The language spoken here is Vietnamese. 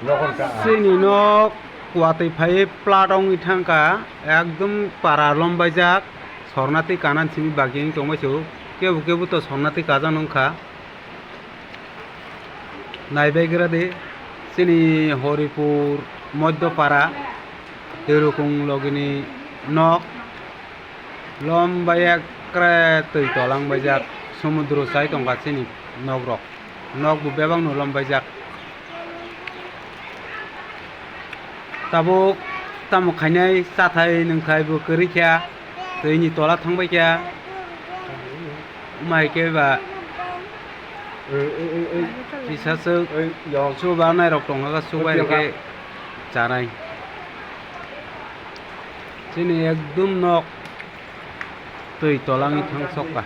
Sini nok kuatai phai platong ithangka ekdom para lombajak sornati kanan simi baging tongmaisu kebu kebu to sornati kajan nongkha naibaigra de sini Horipur Moddopara Erokong logini nok lombaya kre tui tolang bajak somudro sai tongka sini nok rok nok bu bebang no lombajak tabuk tamu khainai sathai nongkhai bo kwrwi kha tuini tola thangbai kha mai ke ba bisasuk suba nairok tongaga subai ke chanai sini ekdom nok tui tolangi thang sokka